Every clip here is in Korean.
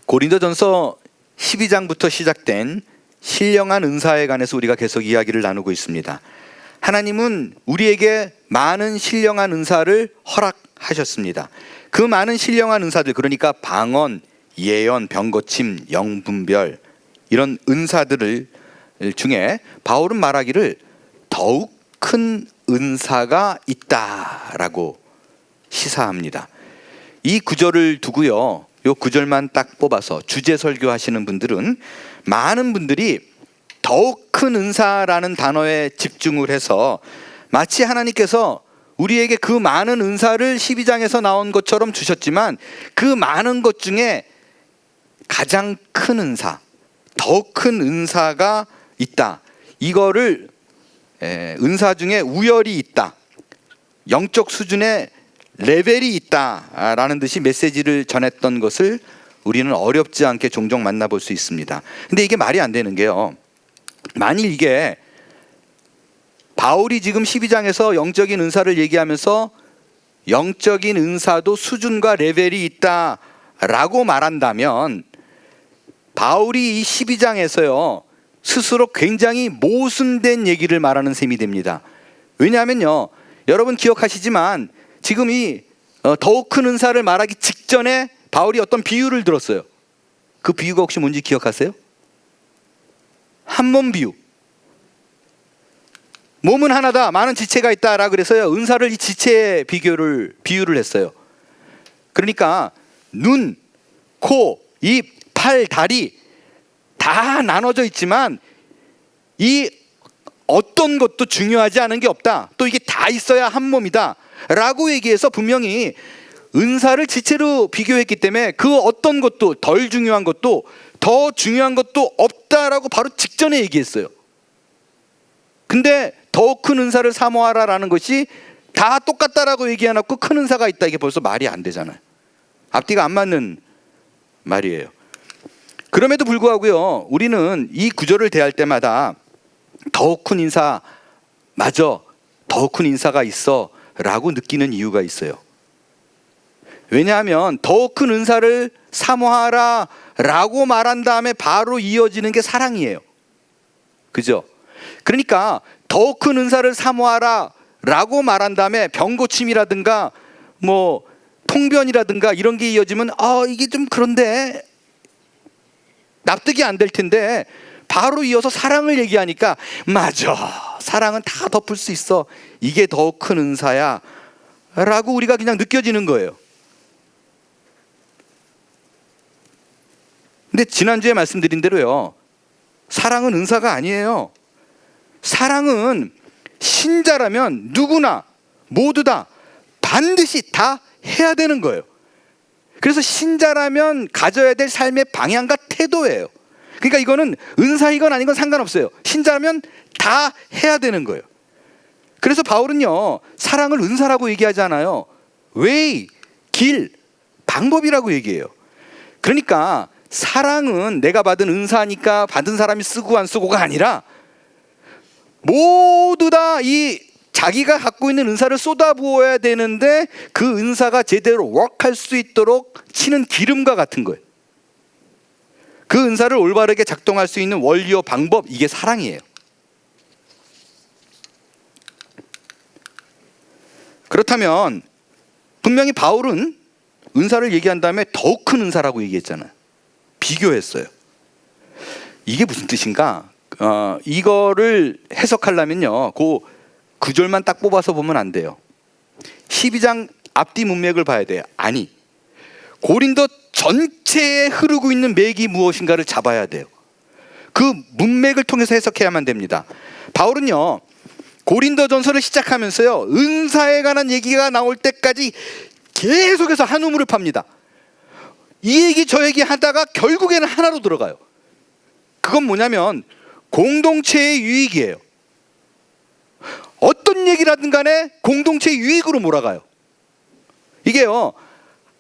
고린도전서 12장부터 시작된 신령한 은사에 관해서 우리가 계속 이야기를 나누고 있습니다. 하나님은 우리에게 많은 신령한 은사를 허락하셨습니다. 그 많은 신령한 은사들, 그러니까 방언, 예언, 병고침, 영분별, 이런 은사들 중에 바울은 말하기를 더욱 큰 은사가 있다라고 시사합니다. 이 구절을 두고요, 이 구절만 딱 뽑아서 주제 설교하시는 분들은 많은 분들이 더욱 큰 은사라는 단어에 집중을 해서 마치 하나님께서 우리에게 그 많은 은사를 12장에서 나온 것처럼 주셨지만 그 많은 것 중에 가장 큰 은사, 더 큰 은사가 있다, 이거를 은사 중에 우열이 있다, 영적 수준의 레벨이 있다라는 듯이 메시지를 전했던 것을 우리는 어렵지 않게 종종 만나볼 수 있습니다. 근데 이게 말이 안 되는 게요, 만일 이게 바울이 지금 12장에서 영적인 은사를 얘기하면서 영적인 은사도 수준과 레벨이 있다라고 말한다면 바울이 이 12장에서요 스스로 굉장히 모순된 얘기를 말하는 셈이 됩니다. 왜냐하면요, 여러분 기억하시지만 지금 이 더욱 큰 은사를 말하기 직전에 바울이 어떤 비유를 들었어요. 그 비유가 혹시 뭔지 기억하세요? 한 몸 비유. 몸은 하나다, 많은 지체가 있다라고 그래서요, 은사를 이 지체에 비유를 했어요. 그러니까 눈, 코, 입, 팔, 다리 다 나눠져 있지만 이 어떤 것도 중요하지 않은 게 없다, 또 이게 다 있어야 한 몸이다 라고 얘기해서 분명히 은사를 지체로 비교했기 때문에 그 어떤 것도, 덜 중요한 것도 더 중요한 것도 없다라고 바로 직전에 얘기했어요. 근데 더 큰 은사를 사모하라라는 것이 다 똑같다라고 얘기해놓고 큰 은사가 있다, 이게 벌써 말이 안 되잖아요. 앞뒤가 안 맞는 말이에요. 그럼에도 불구하고요, 우리는 이 구절을 대할 때마다 더 큰 인사, 맞아, 더 큰 인사가 있어 라고 느끼는 이유가 있어요. 왜냐하면 더 큰 은사를 사모하라 라고 말한 다음에 바로 이어지는 게 사랑이에요. 그죠? 그러니까 더 큰 은사를 사모하라 라고 말한 다음에 병고침이라든가 뭐 통변이라든가 이런 게 이어지면 이게 좀 그런데, 납득이 안 될 텐데 바로 이어서 사랑을 얘기하니까 맞아, 사랑은 다 덮을 수 있어, 이게 더 큰 은사야 라고 우리가 그냥 느껴지는 거예요. 근데 지난주에 말씀드린 대로요, 사랑은 은사가 아니에요. 사랑은 신자라면 누구나 모두 다 반드시 다 해야 되는 거예요. 그래서 신자라면 가져야 될 삶의 방향과 태도예요. 그러니까 이거는 은사이건 아닌 건 상관없어요. 신자라면 다 해야 되는 거예요. 그래서 바울은요, 사랑을 은사라고 얘기하지 않아요. 웨이, 길, 방법이라고 얘기해요. 그러니까 사랑은 내가 받은 은사니까 받은 사람이 쓰고 안 쓰고가 아니라 모두 다 이 자기가 갖고 있는 은사를 쏟아부어야 되는데 그 은사가 제대로 워크할 수 있도록 치는 기름과 같은 거예요. 그 은사를 올바르게 작동할 수 있는 원리와 방법, 이게 사랑이에요. 그렇다면 분명히 바울은 은사를 얘기한 다음에 더 큰 은사라고 얘기했잖아요. 비교했어요. 이게 무슨 뜻인가? 이거를 해석하려면요, 그 구절만 딱 뽑아서 보면 안 돼요. 12장 앞뒤 문맥을 봐야 돼요. 아니, 고린도 전체에 흐르고 있는 맥이 무엇인가를 잡아야 돼요. 그 문맥을 통해서 해석해야만 됩니다. 바울은요, 고린도전서를 시작하면서요, 은사에 관한 얘기가 나올 때까지 계속해서 한 우물을 팝니다. 이 얘기 저 얘기 하다가 결국에는 하나로 들어가요. 그건 뭐냐면 공동체의 유익이에요. 어떤 얘기를 하든 간에 공동체의 유익으로 몰아가요. 이게요,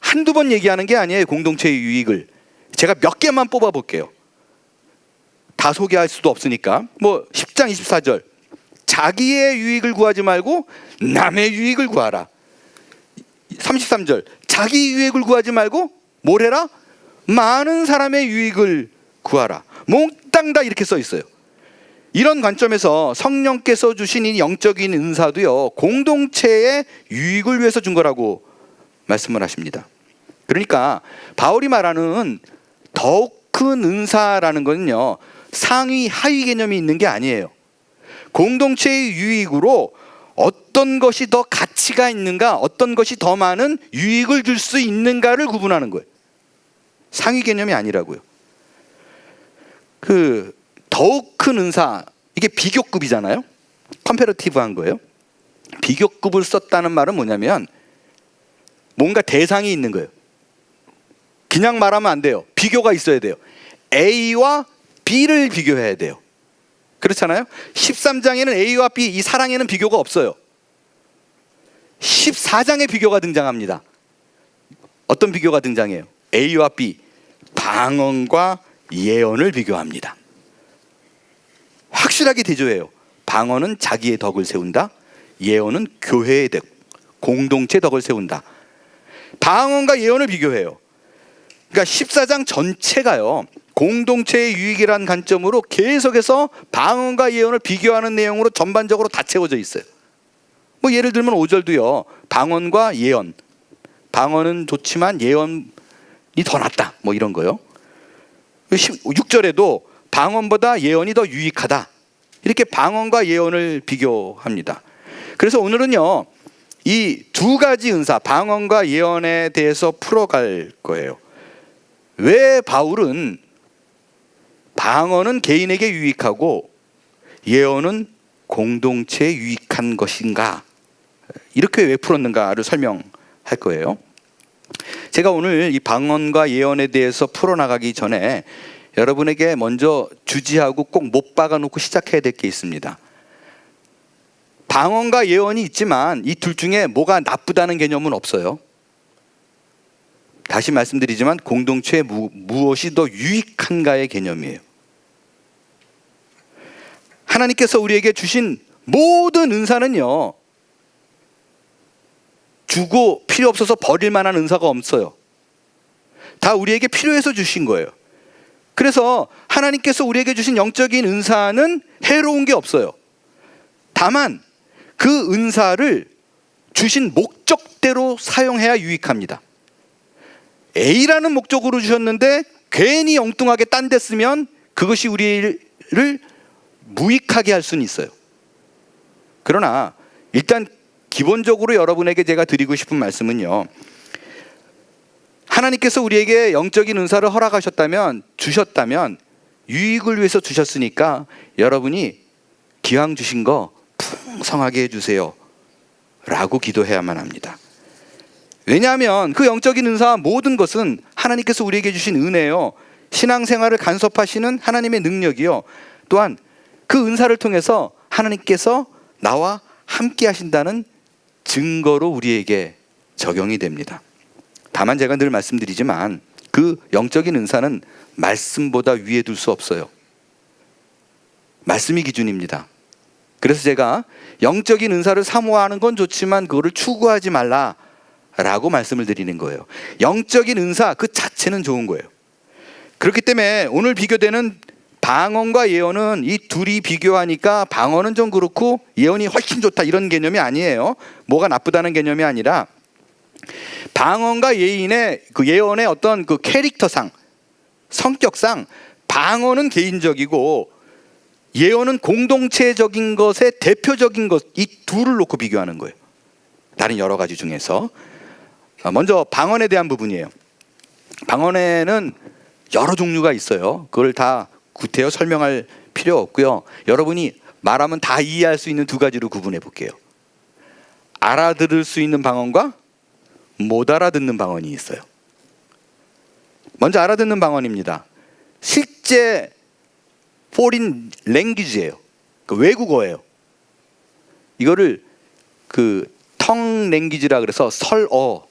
한두 번 얘기하는 게 아니에요. 공동체의 유익을 제가 몇 개만 뽑아 볼게요. 다 소개할 수도 없으니까. 10장 24절, 자기의 유익을 구하지 말고 남의 유익을 구하라. 33절, 자기 유익을 구하지 말고 뭘 해라? 많은 사람의 유익을 구하라. 몽땅 다 이렇게 써 있어요. 이런 관점에서 성령께서 주신 이 영적인 은사도요, 공동체의 유익을 위해서 준 거라고 말씀을 하십니다. 그러니까 바울이 말하는 더욱 큰 은사라는 것은요, 상위 하위 개념이 있는 게 아니에요. 공동체의 유익으로 어떤 것이 더 가치가 있는가, 어떤 것이 더 많은 유익을 줄 수 있는가를 구분하는 거예요. 상위 개념이 아니라고요. 더욱 큰 은사, 이게 비교급이잖아요. 컴패러티브한 거예요. 비교급을 썼다는 말은 뭐냐면 뭔가 대상이 있는 거예요. 그냥 말하면 안 돼요. 비교가 있어야 돼요. A와 B를 비교해야 돼요. 그렇잖아요. 13장에는 A와 B, 이 사랑에는 비교가 없어요. 14장에 비교가 등장합니다. 어떤 비교가 등장해요? A와 B, 방언과 예언을 비교합니다. 확실하게 대조해요. 방언은 자기의 덕을 세운다. 예언은 교회의 덕, 공동체 덕을 세운다. 방언과 예언을 비교해요. 그러니까 14장 전체가요, 공동체의 유익이라는 관점으로 계속해서 방언과 예언을 비교하는 내용으로 전반적으로 다 채워져 있어요. 뭐 예를 들면 5절도요, 방언과 예언, 방언은 좋지만 예언이 더 낫다, 뭐 이런 거요. 6절에도 방언보다 예언이 더 유익하다, 이렇게 방언과 예언을 비교합니다. 그래서 오늘은요, 이 두 가지 은사, 방언과 예언에 대해서 풀어갈 거예요. 왜 바울은 방언은 개인에게 유익하고 예언은 공동체에 유익한 것인가, 이렇게 왜 풀었는가를 설명할 거예요. 제가 오늘 이 방언과 예언에 대해서 풀어나가기 전에 여러분에게 먼저 주지하고 꼭 못 박아놓고 시작해야 될 게 있습니다. 방언과 예언이 있지만 이 둘 중에 뭐가 나쁘다는 개념은 없어요. 다시 말씀드리지만 공동체에 무엇이 더 유익한가의 개념이에요. 하나님께서 우리에게 주신 모든 은사는요, 주고 필요 없어서 버릴 만한 은사가 없어요. 다 우리에게 필요해서 주신 거예요. 그래서 하나님께서 우리에게 주신 영적인 은사는 해로운 게 없어요. 다만 그 은사를 주신 목적대로 사용해야 유익합니다. A라는 목적으로 주셨는데 괜히 엉뚱하게 딴 데 쓰면 그것이 우리를 무익하게 할 수는 있어요. 그러나 일단 기본적으로 여러분에게 제가 드리고 싶은 말씀은요, 하나님께서 우리에게 영적인 은사를 허락하셨다면, 주셨다면 유익을 위해서 주셨으니까 여러분이 기왕 주신 거 풍성하게 해주세요 라고 기도해야만 합니다. 왜냐하면 그 영적인 은사와 모든 것은 하나님께서 우리에게 주신 은혜요, 신앙생활을 간섭하시는 하나님의 능력이요, 또한 그 은사를 통해서 하나님께서 나와 함께 하신다는 증거로 우리에게 적용이 됩니다. 다만 제가 늘 말씀드리지만 그 영적인 은사는 말씀보다 위에 둘 수 없어요. 말씀이 기준입니다. 그래서 제가 영적인 은사를 사모하는 건 좋지만 그거를 추구하지 말라라고 말씀을 드리는 거예요. 영적인 은사 그 자체는 좋은 거예요. 그렇기 때문에 오늘 비교되는 방언과 예언은 이 둘이 비교하니까 방언은 좀 그렇고 예언이 훨씬 좋다, 이런 개념이 아니에요. 뭐가 나쁘다는 개념이 아니라 방언과 예언의 어떤 그 캐릭터상, 성격상 방언은 개인적이고 예언은 공동체적인 것의 대표적인 것, 이 둘을 놓고 비교하는 거예요. 다른 여러 가지 중에서 먼저 방언에 대한 부분이에요. 방언에는 여러 종류가 있어요. 그걸 다 구태여 설명할 필요 없고요. 여러분이 말하면 다 이해할 수 있는 두 가지로 구분해 볼게요. 알아들을 수 있는 방언과 못 알아듣는 방언이 있어요. 먼저 알아듣는 방언입니다. 실제 foreign language예요. 그 외국어예요. 이거를 그 tongue language라 그래서 설어라고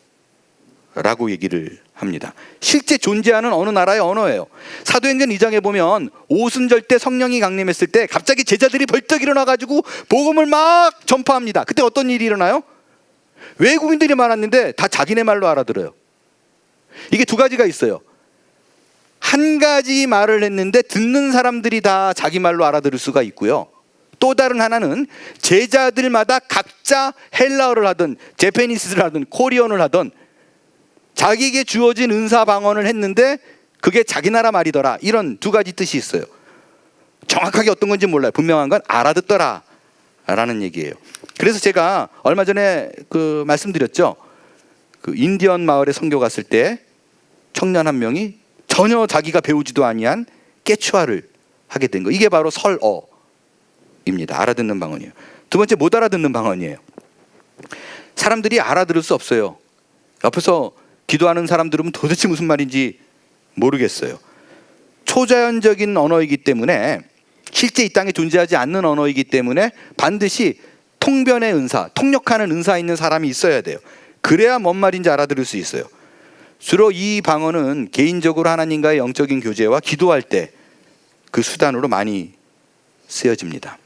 얘기를 합니다. 실제 존재하는 어느 나라의 언어예요. 사도행전 2장에 보면 오순절 때 성령이 강림했을 때 갑자기 제자들이 벌떡 일어나가지고 복음을 막 전파합니다. 그때 어떤 일이 일어나요? 외국인들이 많았는데 다 자기네 말로 알아들어요. 이게 두 가지가 있어요. 한 가지 말을 했는데 듣는 사람들이 다 자기 말로 알아들을 수가 있고요. 또 다른 하나는 제자들마다 각자 헬라어를 하든 재패니스를 하든 코리언을 하든 자기에게 주어진 은사 방언을 했는데 그게 자기 나라 말이더라. 이런 두 가지 뜻이 있어요. 정확하게 어떤 건지 몰라요. 분명한 건 알아듣더라 라는 얘기예요. 그래서 제가 얼마 전에 말씀드렸죠. 인디언 마을에 선교 갔을 때 청년 한 명이 전혀 자기가 배우지도 아니한 깨추아를 하게 된 거. 이게 바로 설어입니다. 알아듣는 방언이에요. 두 번째, 못 알아듣는 방언이에요. 사람들이 알아들을 수 없어요. 옆에서 기도하는 사람 들으면 도대체 무슨 말인지 모르겠어요. 초자연적인 언어이기 때문에, 실제 이 땅에 존재하지 않는 언어이기 때문에 반드시 통변의 은사, 통역하는 은사 있는 사람이 있어야 돼요. 그래야 뭔 말인지 알아들을 수 있어요. 주로 이 방언은 개인적으로 하나님과의 영적인 교제와 기도할 때 그 수단으로 많이 쓰여집니다.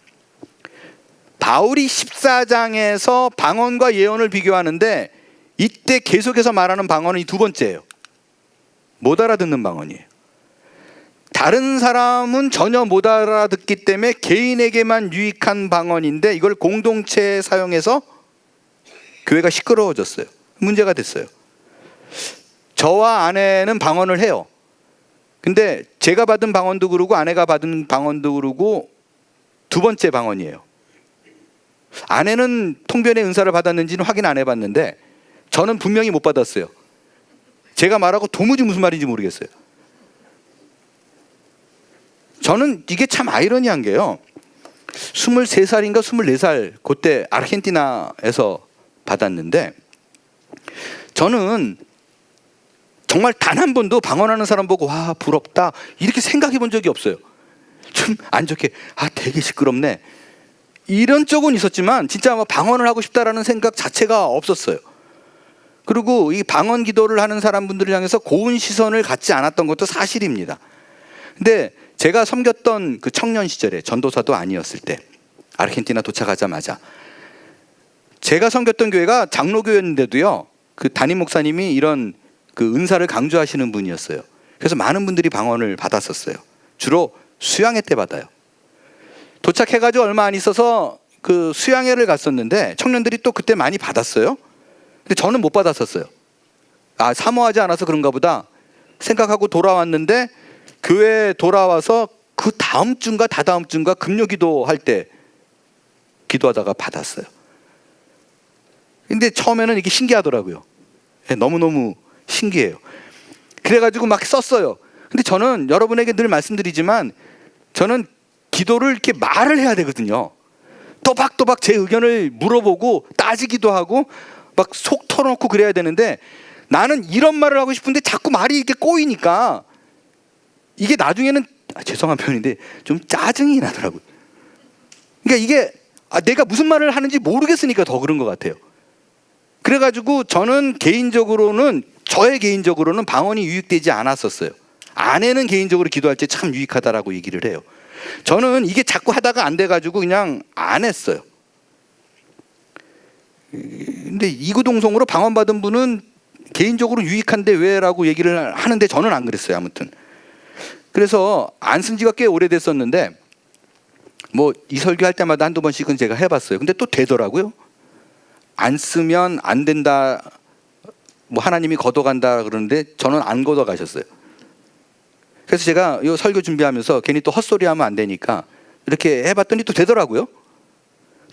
바울이 14장에서 방언과 예언을 비교하는데 이때 계속해서 말하는 방언은 이 두 번째예요. 못 알아듣는 방언이에요. 다른 사람은 전혀 못 알아듣기 때문에 개인에게만 유익한 방언인데 이걸 공동체에 사용해서 교회가 시끄러워졌어요. 문제가 됐어요. 저와 아내는 방언을 해요. 근데 제가 받은 방언도 그러고 아내가 받은 방언도 그러고 두 번째 방언이에요. 아내는 통변의 은사를 받았는지는 확인 안 해봤는데 저는 분명히 못 받았어요. 제가 말하고 도무지 무슨 말인지 모르겠어요. 저는 이게 참 아이러니한 게요. 23살인가 24살 그때 아르헨티나에서 받았는데 저는 정말 단 한 번도 방언하는 사람 보고 와 부럽다 이렇게 생각해 본 적이 없어요. 좀 안 좋게 되게 시끄럽네 이런 쪽은 있었지만 진짜 방언을 하고 싶다라는 생각 자체가 없었어요. 그리고 이 방언 기도를 하는 사람분들을 향해서 고운 시선을 갖지 않았던 것도 사실입니다. 근데 제가 섬겼던 그 청년 시절에 전도사도 아니었을 때 아르헨티나 도착하자마자 제가 섬겼던 교회가 장로교회였는데도요, 그 담임 목사님이 이런 그 은사를 강조하시는 분이었어요. 그래서 많은 분들이 방언을 받았었어요. 주로 수양회 때 받아요. 도착해가지고 얼마 안 있어서 그 수양회를 갔었는데 청년들이 또 그때 많이 받았어요. 근데 저는 못 받았었어요. 사모하지 않아서 그런가 보다 생각하고 돌아왔는데 교회에 돌아와서 그 다음 주인가 다다음 주인가 금요기도 할 때 기도하다가 받았어요. 근데 처음에는 이게 신기하더라고요. 너무너무 신기해요. 그래가지고 막 썼어요. 근데 저는 여러분에게 늘 말씀드리지만 저는 기도를 이렇게 말을 해야 되거든요. 또박또박 제 의견을 물어보고 따지기도 하고 막 속 털어놓고 그래야 되는데 나는 이런 말을 하고 싶은데 자꾸 말이 이렇게 꼬이니까 이게 나중에는 죄송한 표현인데 좀 짜증이 나더라고요. 그러니까 이게 내가 무슨 말을 하는지 모르겠으니까 더 그런 것 같아요. 그래가지고 저는 저의 개인적으로는 방언이 유익되지 않았었어요. 아내는 개인적으로 기도할 때 참 유익하다라고 얘기를 해요. 저는 이게 자꾸 하다가 안 돼가지고 그냥 안 했어요. 근데 이구동성으로 방언 받은 분은 개인적으로 유익한데 왜라고 얘기를 하는데 저는 안 그랬어요. 아무튼 그래서 안 쓴 지가 꽤 오래됐었는데 이 설교할 때마다 한두 번씩은 제가 해봤어요. 근데 또 되더라고요. 안 쓰면 안 된다, 하나님이 걷어간다 그러는데 저는 안 걷어가셨어요. 그래서 제가 이 설교 준비하면서 괜히 또 헛소리하면 안 되니까 이렇게 해봤더니 또 되더라고요.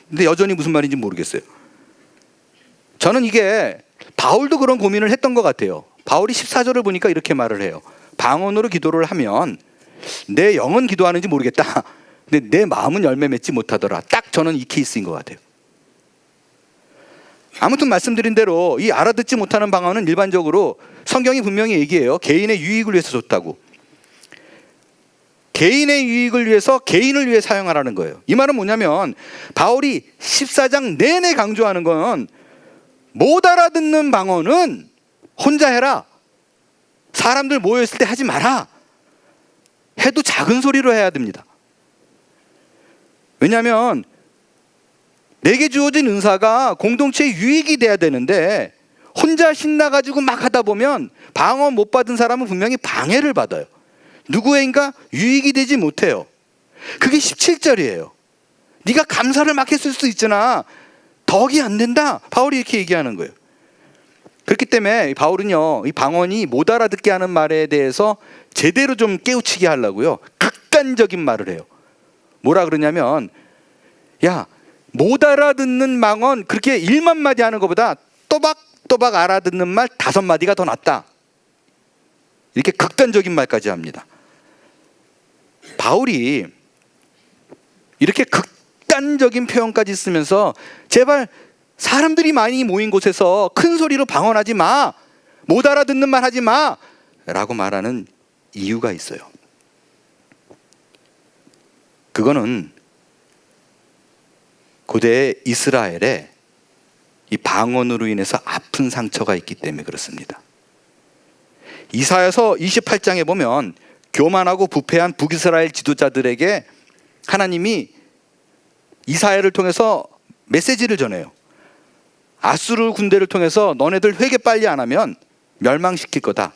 근데 여전히 무슨 말인지 모르겠어요. 저는 이게 바울도 그런 고민을 했던 것 같아요. 바울이 14절을 보니까 이렇게 말을 해요. 방언으로 기도를 하면 내 영은 기도하는지 모르겠다. 근데 내 마음은 열매 맺지 못하더라. 딱 저는 이 케이스인 것 같아요. 아무튼 말씀드린 대로 이 알아듣지 못하는 방언은 일반적으로 성경이 분명히 얘기해요. 개인의 유익을 위해서 줬다고. 개인의 유익을 위해서 개인을 위해 사용하라는 거예요. 이 말은 뭐냐면 바울이 14장 내내 강조하는 건 못 알아듣는 방언은 혼자 해라. 사람들 모여있을 때 하지 마라. 해도 작은 소리로 해야 됩니다. 왜냐하면 내게 주어진 은사가 공동체의 유익이 돼야 되는데 혼자 신나가지고 막 하다 보면 방언 못 받은 사람은 분명히 방해를 받아요. 누구에인가 유익이 되지 못해요. 그게 17절이에요. 네가 감사를 막 했을 수 있잖아. 덕이 안 된다. 바울이 이렇게 얘기하는 거예요. 그렇기 때문에 바울은요, 이 방언이 못 알아듣게 하는 말에 대해서 제대로 좀 깨우치게 하려고요, 극단적인 말을 해요. 뭐라 그러냐면, 야, 못 알아듣는 방언 그렇게 1만 마디 하는 것보다 또박또박 알아듣는 말 5마디가 더 낫다. 이렇게 극단적인 말까지 합니다. 바울이 이렇게 극단적인 표현까지 쓰면서 제발 사람들이 많이 모인 곳에서 큰 소리로 방언하지 마, 못 알아듣는 말 하지 마 라고 말하는 이유가 있어요. 그거는 고대 이스라엘에 이 방언으로 인해서 아픈 상처가 있기 때문에 그렇습니다. 이사야서 28장에 보면 교만하고 부패한 북이스라엘 지도자들에게 하나님이 이사야를 통해서 메시지를 전해요. 아수르 군대를 통해서 너네들 회개 빨리 안 하면 멸망시킬 거다.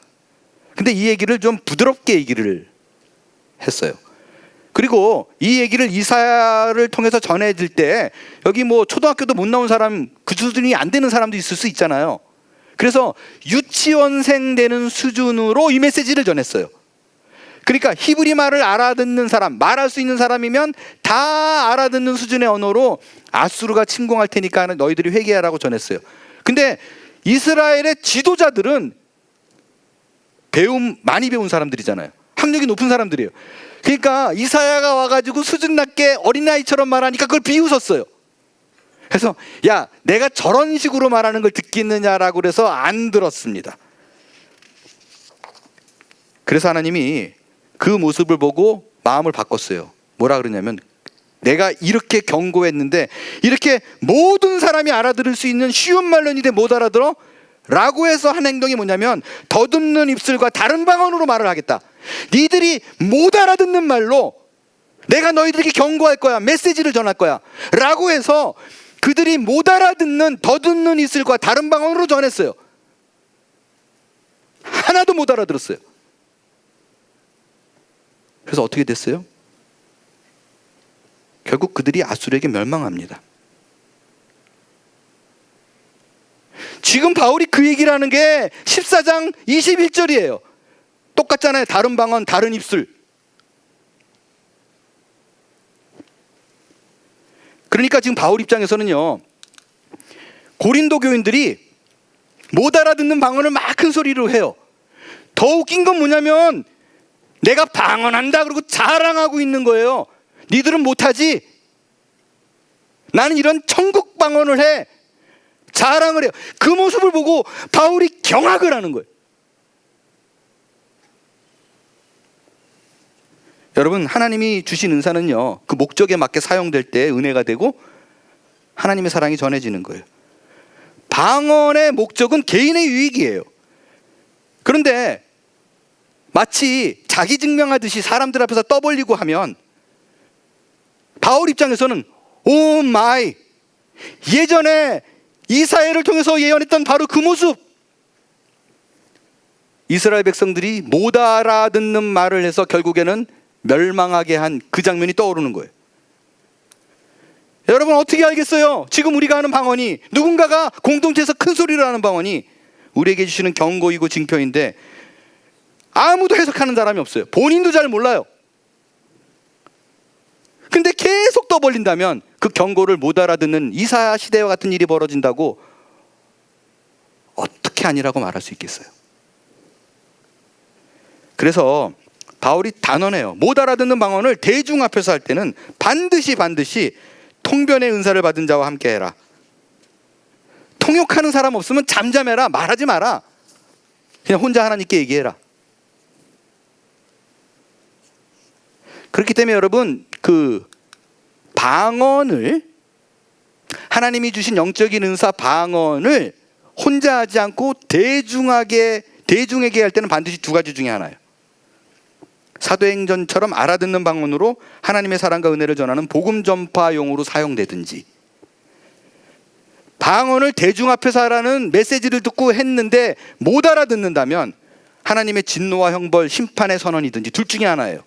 근데 이 얘기를 좀 부드럽게 얘기를 했어요. 그리고 이 얘기를 이사야를 통해서 전해질 때 여기 뭐 초등학교도 못 나온 사람, 그 수준이 안 되는 사람도 있을 수 있잖아요. 그래서 유치원생 되는 수준으로 이 메시지를 전했어요. 그러니까 히브리 말을 알아듣는 사람, 말할 수 있는 사람이면 다 알아듣는 수준의 언어로 아수르가 침공할 테니까 너희들이 회개하라고 전했어요. 근데 이스라엘의 지도자들은 많이 배운 사람들이잖아요. 학력이 높은 사람들이에요. 그러니까 이사야가 와가지고 수준 낮게 어린아이처럼 말하니까 그걸 비웃었어요. 그래서 야, 내가 저런 식으로 말하는 걸 듣겠느냐라고 그래서 안 들었습니다. 그래서 하나님이 그 모습을 보고 마음을 바꿨어요. 뭐라 그러냐면, 내가 이렇게 경고했는데 이렇게 모든 사람이 알아들을 수 있는 쉬운 말로 했는데 못 알아들어? 라고 해서 한 행동이 뭐냐면, 더듬는 입술과 다른 방언으로 말을 하겠다. 니들이 못 알아듣는 말로 내가 너희들에게 경고할 거야, 메시지를 전할 거야 라고 해서 그들이 못 알아듣는 더듬는 입술과 다른 방언으로 전했어요. 하나도 못 알아들었어요. 그래서 어떻게 됐어요? 결국 그들이 아수르에게 멸망합니다. 지금 바울이 그 얘기를 하는 게 14장 21절이에요. 똑같잖아요. 다른 방언, 다른 입술. 그러니까 지금 바울 입장에서는요, 고린도 교인들이 못 알아듣는 방언을 막 큰 소리로 해요. 더 웃긴 건 뭐냐면, 내가 방언한다 그러고 자랑하고 있는 거예요. 니들은 못하지? 나는 이런 천국 방언을 해. 자랑을 해요. 그 모습을 보고 바울이 경악을 하는 거예요. 여러분, 하나님이 주신 은사는요, 그 목적에 맞게 사용될 때 은혜가 되고 하나님의 사랑이 전해지는 거예요. 방언의 목적은 개인의 유익이에요. 그런데 마치 자기 증명하듯이 사람들 앞에서 떠벌리고 하면 바울 입장에서는 오 마이, 예전에 이사야를 통해서 예언했던 바로 그 모습, 이스라엘 백성들이 못 알아듣는 말을 해서 결국에는 멸망하게 한 그 장면이 떠오르는 거예요. 여러분, 어떻게 알겠어요? 지금 우리가 하는 방언이, 누군가가 공동체에서 큰 소리를 하는 방언이 우리에게 주시는 경고이고 징표인데 아무도 해석하는 사람이 없어요. 본인도 잘 몰라요. 근데 계속 떠벌린다면 그 경고를 못 알아듣는 이사야 시대와 같은 일이 벌어진다고 어떻게 아니라고 말할 수 있겠어요? 그래서 바울이 단언해요. 못 알아듣는 방언을 대중 앞에서 할 때는 반드시 통변의 은사를 받은 자와 함께 해라. 통역하는 사람 없으면 잠잠해라. 말하지 마라. 그냥 혼자 하나님께 얘기해라. 그렇기 때문에 여러분, 그 방언을, 하나님이 주신 영적인 은사 방언을 혼자 하지 않고 대중에게 할 때는 반드시 두 가지 중에 하나예요. 사도행전처럼 알아듣는 방언으로 하나님의 사랑과 은혜를 전하는 복음 전파용으로 사용되든지, 방언을 대중 앞에서 하라는 메시지를 듣고 했는데 못 알아듣는다면 하나님의 진노와 형벌, 심판의 선언이든지 둘 중에 하나예요.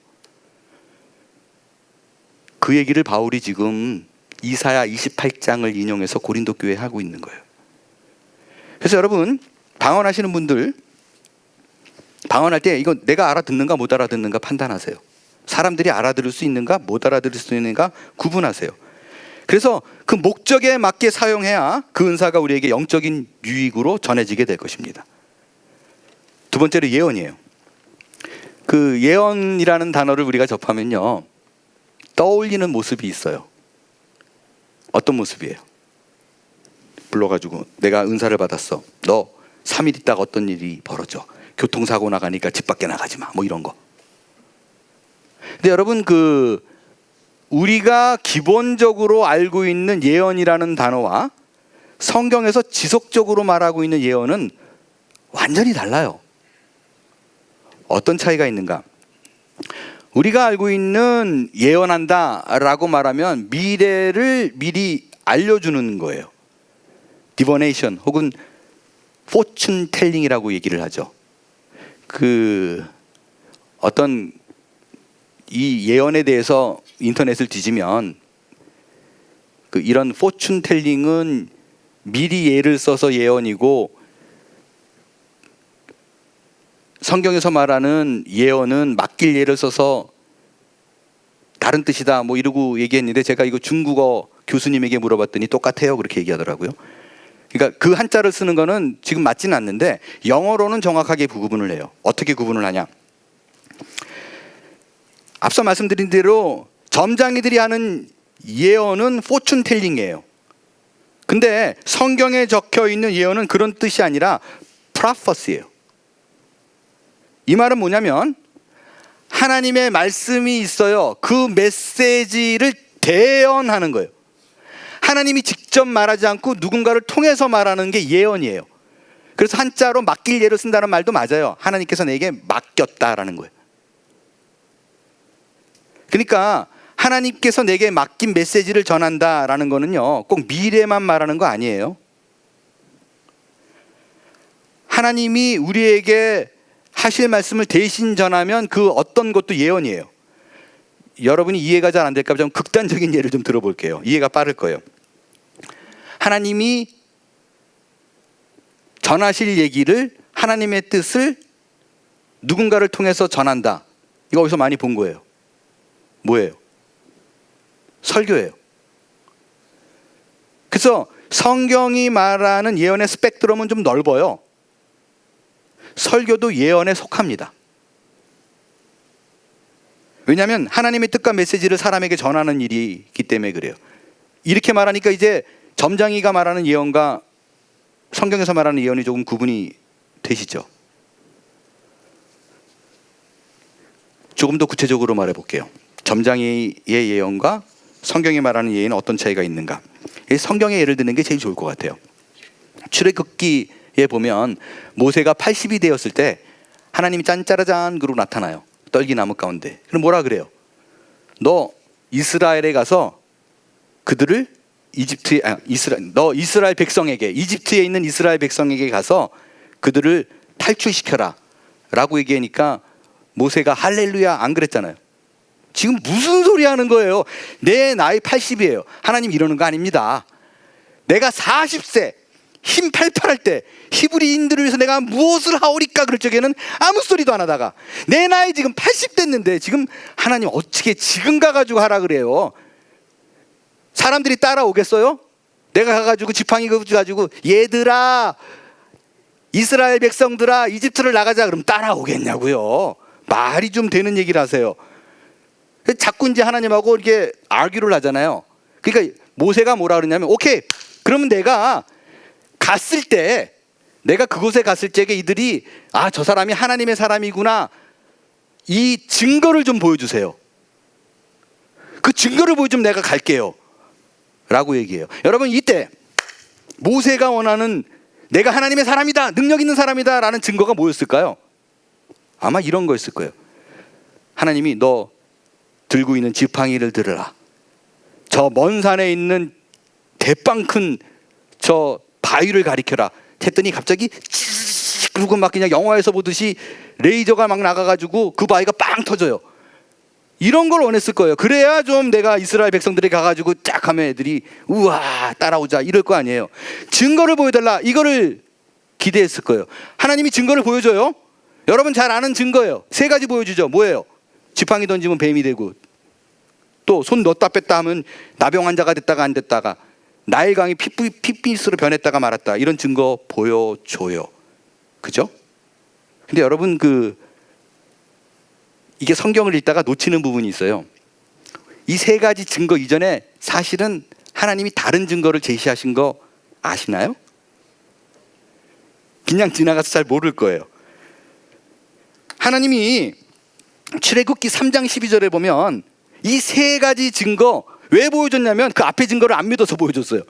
그 얘기를 바울이 지금 이사야 28장을 인용해서 고린도 교회에 하고 있는 거예요. 그래서 여러분, 방언하시는 분들, 방언할 때 이거 내가 알아듣는가 못 알아듣는가 판단하세요. 사람들이 알아들을 수 있는가 못 알아들을 수 있는가 구분하세요. 그래서 그 목적에 맞게 사용해야 그 은사가 우리에게 영적인 유익으로 전해지게 될 것입니다. 두 번째로 예언이에요. 그 예언이라는 단어를 우리가 접하면요, 떠올리는 모습이 있어요. 어떤 모습이에요? 불러가지고 내가 은사를 받았어. 너 3일 있다가 어떤 일이 벌어져. 교통사고 나가니까 집 밖에 나가지 마. 뭐 이런 거. 근데 여러분, 우리가 기본적으로 알고 있는 예언이라는 단어와 성경에서 지속적으로 말하고 있는 예언은 완전히 달라요. 어떤 차이가 있는가? 우리가 알고 있는 예언한다라고 말하면 미래를 미리 알려주는 거예요. 디버네이션 혹은 포춘 텔링이라고 얘기를 하죠. 어떤 이 예언에 대해서 인터넷을 뒤지면 이런 포춘 텔링은 미리 예를 써서 예언이고, 성경에서 말하는 예언은 맡길 예를 써서 다른 뜻이다 뭐 이러고 얘기했는데, 제가 이거 중국어 교수님에게 물어봤더니 똑같아요 그렇게 얘기하더라고요. 그러니까 그 한자를 쓰는 거는 지금 맞지는 않는데 영어로는 정확하게 구분을 해요. 어떻게 구분을 하냐? 앞서 말씀드린 대로 점장이들이 하는 예언은 포춘 텔링이에요. 근데 성경에 적혀 있는 예언은 그런 뜻이 아니라 프로퍼시예요. 이 말은 뭐냐면 하나님의 말씀이 있어요. 그 메시지를 대언하는 거예요. 하나님이 직접 말하지 않고 누군가를 통해서 말하는 게 예언이에요. 그래서 한자로 맡길 예를 쓴다는 말도 맞아요. 하나님께서 내게 맡겼다라는 거예요. 그러니까 하나님께서 내게 맡긴 메시지를 전한다라는 거는요, 꼭 미래만 말하는 거 아니에요. 하나님이 우리에게 하실 말씀을 대신 전하면 그 어떤 것도 예언이에요. 여러분이 이해가 잘 안 될까 좀 극단적인 예를 좀 들어볼게요. 이해가 빠를 거예요. 하나님이 전하실 얘기를, 하나님의 뜻을 누군가를 통해서 전한다. 이거 어디서 많이 본 거예요? 뭐예요? 설교예요. 그래서 성경이 말하는 예언의 스펙트럼은 좀 넓어요. 설교도 예언에 속합니다. 왜냐하면 하나님의 뜻과 메시지를 사람에게 전하는 일이기 때문에 그래요. 이렇게 말하니까 이제 점장이가 말하는 예언과 성경에서 말하는 예언이 조금 구분이 되시죠? 조금 더 구체적으로 말해볼게요. 점장이의 예언과 성경이 말하는 예언은 어떤 차이가 있는가? 성경의 예를 드는 게 제일 좋을 것 같아요. 출애굽기에 보면 모세가 80이 되었을 때 하나님이 짠짜라짠 그러고 나타나요. 떨기나무 가운데. 그럼 뭐라 그래요? 너 이스라엘에 가서 그들을 이스라엘 백성에게, 이집트에 있는 이스라엘 백성에게 가서 그들을 탈출시켜라 라고 얘기하니까 모세가 할렐루야 안 그랬잖아요. 지금 무슨 소리 하는 거예요? 내 나이 80이에요. 하나님 이러는 거 아닙니다. 내가 40세 힘 팔팔할 때 히브리인들을 위해서 내가 무엇을 하오리까 그럴 적에는 아무 소리도 안 하다가 내 나이 지금 80 됐는데 지금 하나님 어떻게 지금 가가지고 하라 그래요? 사람들이 따라오겠어요? 내가 가가지고 지팡이 가지고 얘들아, 이스라엘 백성들아, 이집트를 나가자 그러면 따라오겠냐고요? 말이 좀 되는 얘기를 하세요. 자꾸 이제 하나님하고 이렇게 아규를 하잖아요. 그러니까 모세가 뭐라 그러냐면, 오케이, 그러면 내가 갔을 때, 내가 그곳에 갔을 적에 이들이 저 사람이 하나님의 사람이구나, 이 증거를 좀 보여주세요. 그 증거를 보여주면 내가 갈게요 라고 얘기해요. 여러분, 이때 모세가 원하는 내가 하나님의 사람이다, 능력 있는 사람이다 라는 증거가 뭐였을까요? 아마 이런 거였을 거예요. 하나님이 너 들고 있는 지팡이를 들으라. 저 먼 산에 있는 대빵 큰 저 바위를 가리켜라. 했더니 갑자기 그리고 막 그냥 영화에서 보듯이 레이저가 막 나가가지고 그 바위가 빵 터져요. 이런 걸 원했을 거예요. 그래야 좀 내가 이스라엘 백성들이 가가지고 쫙 하면 애들이 우와 따라오자 이럴 거 아니에요. 증거를 보여달라 이거를 기대했을 거예요. 하나님이 증거를 보여줘요. 여러분 잘 아는 증거예요. 세 가지 보여주죠. 뭐예요? 지팡이 던지면 뱀이 되고, 또 손 넣었다 뺐다 하면 나병 환자가 됐다가 안 됐다가, 나일강이 핏빛으로 변했다가 말았다. 이런 증거 보여줘요. 그죠? 근데 여러분 이게 성경을 읽다가 놓치는 부분이 있어요. 이 세 가지 증거 이전에 사실은 하나님이 다른 증거를 제시하신 거 아시나요? 그냥 지나가서 잘 모를 거예요. 하나님이 출애굽기 3장 12절에 보면 이 세 가지 증거 왜 보여줬냐면 그 앞에 증거를 안 믿어서 보여줬어요.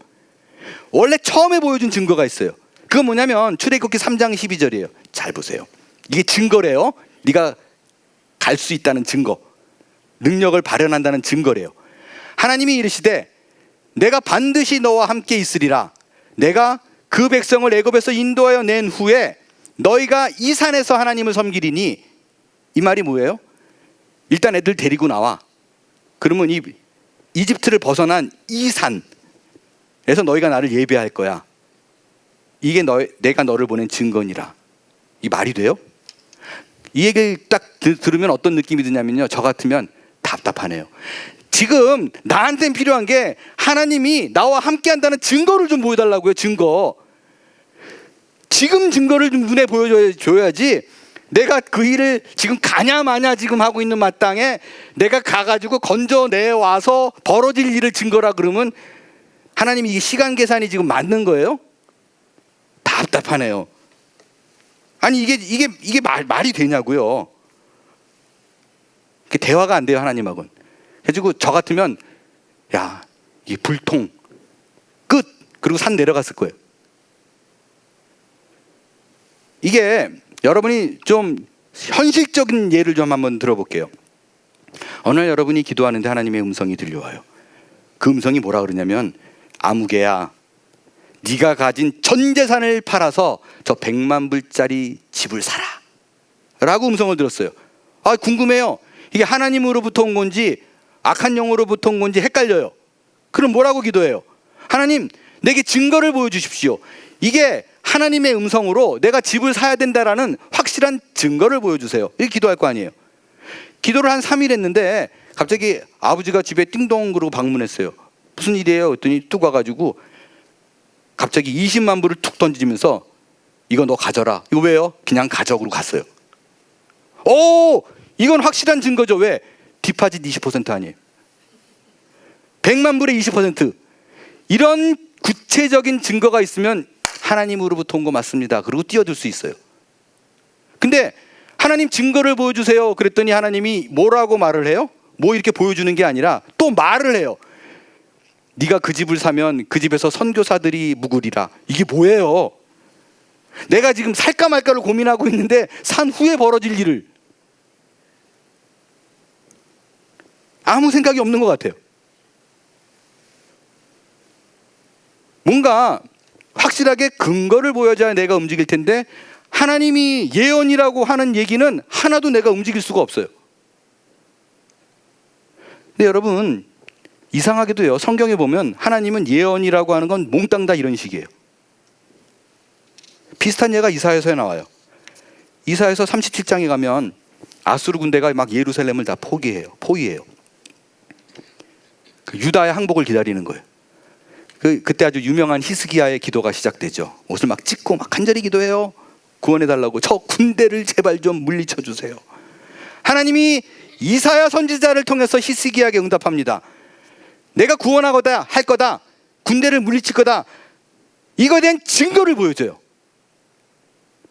원래 처음에 보여준 증거가 있어요. 그건 뭐냐면 출애굽기 3장 12절이에요. 잘 보세요. 이게 증거래요. 네가 갈 수 있다는 증거, 능력을 발현한다는 증거래요. 하나님이 이르시되 내가 반드시 너와 함께 있으리라. 내가 그 백성을 애굽에서 인도하여 낸 후에 너희가 이 산에서 하나님을 섬기리니. 이 말이 뭐예요? 일단 애들 데리고 나와. 그러면 이 이집트를 벗어난 이 산에서 너희가 나를 예배할 거야. 이게 내가 너를 보낸 증거니라. 이 말이 돼요? 이 얘기를 딱 들으면 어떤 느낌이 드냐면요, 저 같으면 답답하네요. 지금 나한테는 필요한 게 하나님이 나와 함께 한다는 증거를 좀 보여달라고요. 증거. 지금 증거를 좀 눈에 보여줘야지. 내가 그 일을 지금 가냐 마냐 지금 하고 있는 마땅에 내가 가가지고 건져내와서 벌어질 일을 증거라 그러면 하나님이 이게 시간 계산이 지금 맞는 거예요? 답답하네요. 아니 이게 말이 되냐고요. 대화가 안 돼요, 하나님하고는. 그래가지고 저 같으면 야, 이 불통 끝, 그리고 산 내려갔을 거예요. 이게 여러분이 좀 현실적인 예를 좀 한번 들어볼게요. 어느 날 여러분이 기도하는데 하나님의 음성이 들려와요. 그 음성이 뭐라 그러냐면, 아무개야, 네가 가진 전 재산을 팔아서 저 100만 불짜리 집을 사라 라고 음성을 들었어요. 아, 궁금해요. 이게 하나님으로부터 온 건지 악한 영으로부터 온 건지 헷갈려요. 그럼 뭐라고 기도해요? 하나님, 내게 증거를 보여주십시오. 이게 하나님의 음성으로 내가 집을 사야 된다라는 확실한 증거를 보여주세요. 이렇게 기도할 거 아니에요. 기도를 한 3일 했는데 갑자기 아버지가 집에 띵동 그러고 방문했어요. 무슨 일이에요? 그랬더니 뚝 와가지고 갑자기 20만 불을 툭 던지면서 이거 너 가져라. 이거 왜요? 그냥 가져으로 갔어요. 오, 이건 확실한 증거죠. 왜? 디파짓 20% 아니에요. 100만 불에 20%. 이런 구체적인 증거가 있으면 하나님으로부터 온 거 맞습니다. 그리고 뛰어들 수 있어요. 근데 하나님 증거를 보여주세요. 그랬더니 하나님이 뭐라고 말을 해요? 뭐 이렇게 보여주는 게 아니라 또 말을 해요. 네가 그 집을 사면 그 집에서 선교사들이 묵으리라. 이게 뭐예요? 내가 지금 살까 말까를 고민하고 있는데 산 후에 벌어질 일을 아무 생각이 없는 것 같아요. 뭔가 확실하게 근거를 보여줘야 내가 움직일 텐데 하나님이 예언이라고 하는 얘기는 하나도 내가 움직일 수가 없어요. 근데 여러분, 이상하게도요, 성경에 보면 하나님은 예언이라고 하는 건 몽땅 다 이런 식이에요. 비슷한 예가 이사야서에 나와요. 이사야서 37장에 가면 아수르 군대가 막 예루살렘을 다 포위해요. 유다의 항복을 기다리는 거예요. 그때 아주 유명한 히스기야의 기도가 시작되죠. 옷을 막 찢고 막 간절히 기도해요. 구원해달라고. 저 군대를 제발 좀 물리쳐 주세요. 하나님이 이사야 선지자를 통해서 히스기야에게 응답합니다. 내가 구원하거다 할 거다, 군대를 물리칠 거다, 이거에 대한 증거를 보여줘요.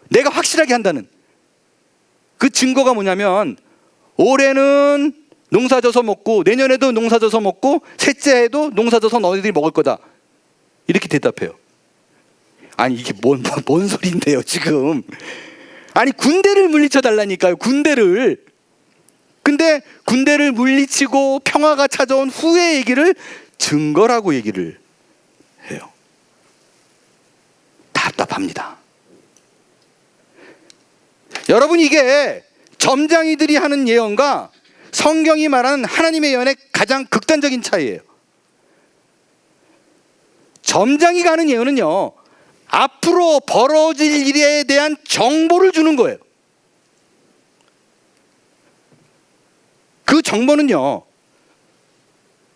내가 확실하게 한다는 그 증거가 뭐냐면, 올해는 농사져서 먹고 내년에도 농사져서 먹고 셋째 해도 농사져서 너희들이 먹을 거다, 이렇게 대답해요. 아니 이게 뭔 소리인데요 지금. 아니 군대를 물리쳐 달라니까요, 군대를. 근데 군대를 물리치고 평화가 찾아온 후의 얘기를 증거라고 얘기를 해요. 답답합니다. 여러분, 이게 점장이들이 하는 예언과 성경이 말하는 하나님의 예언의 가장 극단적인 차이예요. 점장이 가는 예언은요, 앞으로 벌어질 일에 대한 정보를 주는 거예요. 그 정보는요,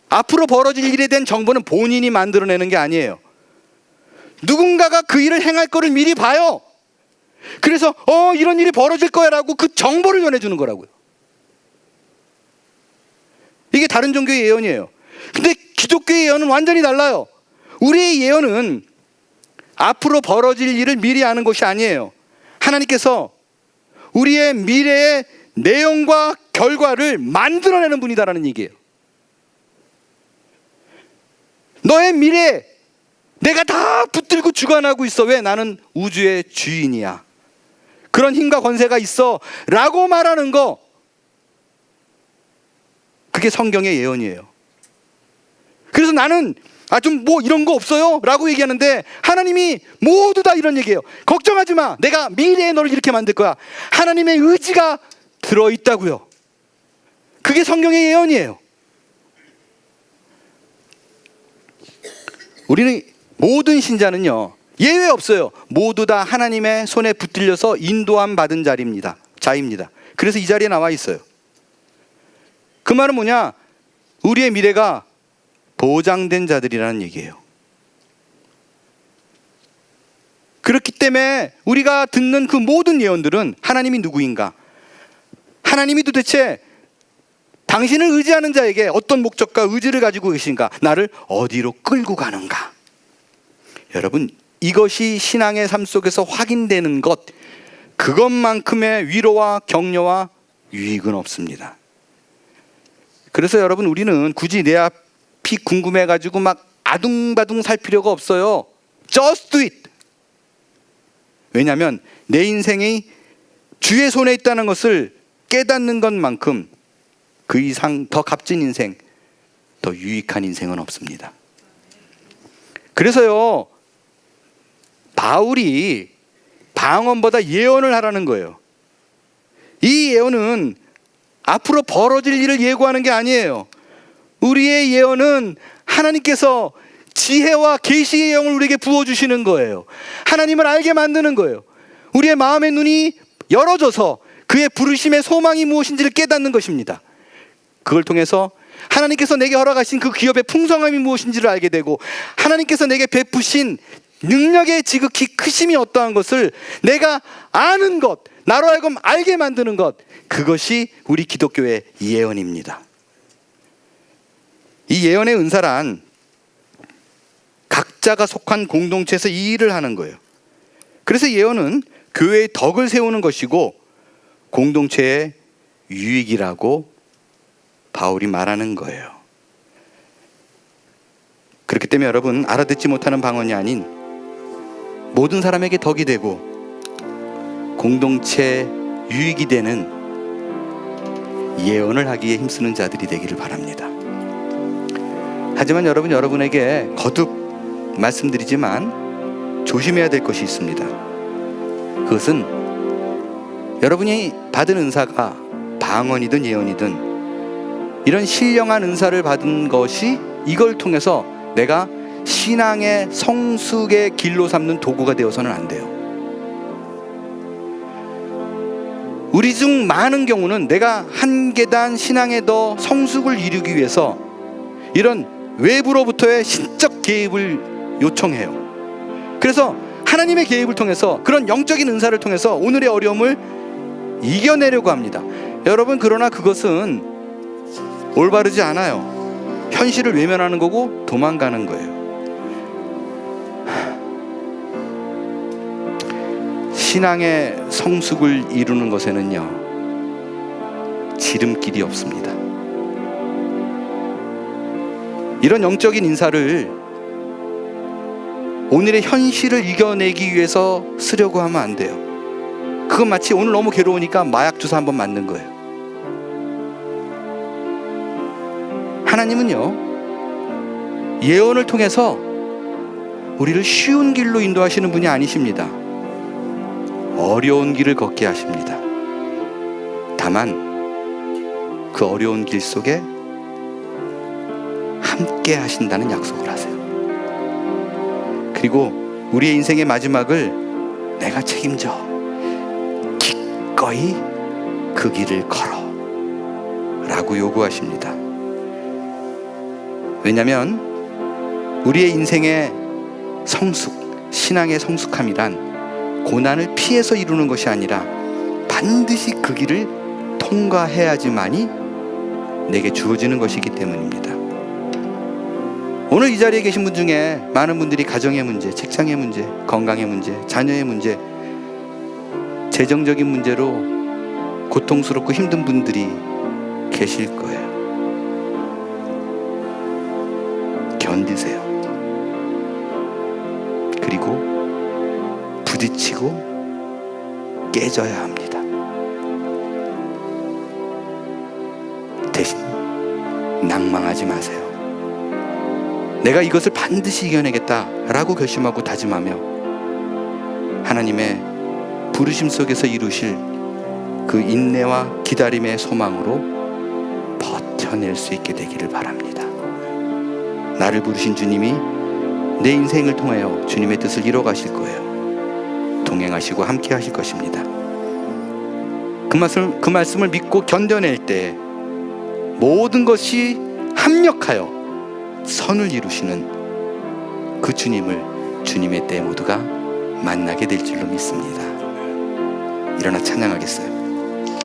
앞으로 벌어질 일에 대한 정보는 본인이 만들어내는 게 아니에요. 누군가가 그 일을 행할 거를 미리 봐요. 그래서 이런 일이 벌어질 거야 라고 그 정보를 전해주는 거라고요. 이게 다른 종교의 예언이에요. 근데 기독교의 예언은 완전히 달라요. 우리의 예언은 앞으로 벌어질 일을 미리 아는 것이 아니에요. 하나님께서 우리의 미래의 내용과 결과를 만들어내는 분이다라는 얘기예요. 너의 미래 내가 다 붙들고 주관하고 있어. 왜? 나는 우주의 주인이야. 그런 힘과 권세가 있어 라고 말하는 거, 그게 성경의 예언이에요. 그래서 나는 좀 뭐 이런 거 없어요? 라고 얘기하는데 하나님이 모두 다 이런 얘기예요. 걱정하지 마. 내가 미래의 너를 이렇게 만들 거야. 하나님의 의지가 들어있다고요. 그게 성경의 예언이에요. 우리는 모든 신자는요, 예외 없어요. 모두 다 하나님의 손에 붙들려서 인도함 받은 자입니다. 그래서 이 자리에 나와 있어요. 그 말은 뭐냐? 우리의 미래가 보장된 자들이라는 얘기예요. 그렇기 때문에 우리가 듣는 그 모든 예언들은 하나님이 누구인가? 하나님이 도대체 당신을 의지하는 자에게 어떤 목적과 의지를 가지고 계신가? 나를 어디로 끌고 가는가? 여러분, 이것이 신앙의 삶 속에서 확인되는 것, 그것만큼의 위로와 격려와 유익은 없습니다. 그래서 여러분, 우리는 굳이 내 앞이 궁금해가지고 막 아둥바둥 살 필요가 없어요. Just do it. 왜냐하면 내 인생이 주의 손에 있다는 것을 깨닫는 것만큼 그 이상 더 값진 인생, 더 유익한 인생은 없습니다. 그래서요, 바울이 방언보다 예언을 하라는 거예요. 이 예언은 앞으로 벌어질 일을 예고하는 게 아니에요. 우리의 예언은 하나님께서 지혜와 계시의 영을 우리에게 부어주시는 거예요. 하나님을 알게 만드는 거예요. 우리의 마음의 눈이 열어져서 그의 부르심의 소망이 무엇인지를 깨닫는 것입니다. 그걸 통해서 하나님께서 내게 허락하신 그 기업의 풍성함이 무엇인지를 알게 되고, 하나님께서 내게 베푸신 능력의 지극히 크심이 어떠한 것을 내가 아는 것, 나로 하여금 알게 만드는 것, 그것이 우리 기독교의 예언입니다. 이 예언의 은사란 각자가 속한 공동체에서 이 일을 하는 거예요. 그래서 예언은 교회의 덕을 세우는 것이고 공동체의 유익이라고 바울이 말하는 거예요. 그렇기 때문에 여러분, 알아듣지 못하는 방언이 아닌 모든 사람에게 덕이 되고 공동체 유익이 되는 예언을 하기에 힘쓰는 자들이 되기를 바랍니다. 하지만 여러분에게 거듭 말씀드리지만 조심해야 될 것이 있습니다. 그것은 여러분이 받은 은사가 방언이든 예언이든 이런 신령한 은사를 받은 것이 이걸 통해서 내가 신앙의 성숙의 길로 삼는 도구가 되어서는 안 돼요. 우리 중 많은 경우는 내가 한 계단 신앙에 더 성숙을 이루기 위해서 이런 외부로부터의 신적 개입을 요청해요. 그래서 하나님의 개입을 통해서, 그런 영적인 은사를 통해서 오늘의 어려움을 이겨내려고 합니다. 여러분, 그러나 그것은 올바르지 않아요. 현실을 외면하는 거고 도망가는 거예요. 신앙의 성숙을 이루는 것에는요, 지름길이 없습니다. 이런 영적인 인사를 오늘의 현실을 이겨내기 위해서 쓰려고 하면 안 돼요. 그건 마치 오늘 너무 괴로우니까 마약 주사 한번 맞는 거예요. 하나님은요, 예언을 통해서 우리를 쉬운 길로 인도하시는 분이 아니십니다. 어려운 길을 걷게 하십니다. 다만 그 어려운 길 속에 함께 하신다는 약속을 하세요. 그리고 우리의 인생의 마지막을 내가 책임져 기꺼이 그 길을 걸어 라고 요구하십니다. 왜냐하면 우리의 인생의 성숙, 신앙의 성숙함이란 고난을 피해서 이루는 것이 아니라 반드시 그 길을 통과해야지만이 내게 주어지는 것이기 때문입니다. 오늘 이 자리에 계신 분 중에 많은 분들이 가정의 문제, 직장의 문제, 건강의 문제, 자녀의 문제, 재정적인 문제로 고통스럽고 힘든 분들이 계실 거예요. 견디세요. 그리고 부딪히고 깨져야 합니다. 대신 낭망하지 마세요. 내가 이것을 반드시 이겨내겠다라고 결심하고 다짐하며 하나님의 부르심 속에서 이루실 그 인내와 기다림의 소망으로 버텨낼 수 있게 되기를 바랍니다. 나를 부르신 주님이 내 인생을 통하여 주님의 뜻을 이뤄 가실 거예요. 동행하시고 함께 하실 것입니다. 그 말씀을 믿고 견뎌낼 때 모든 것이 합력하여 선을 이루시는 그 주님을 주님의 때 모두가 만나게 될 줄로 믿습니다. 일어나 찬양하겠어요.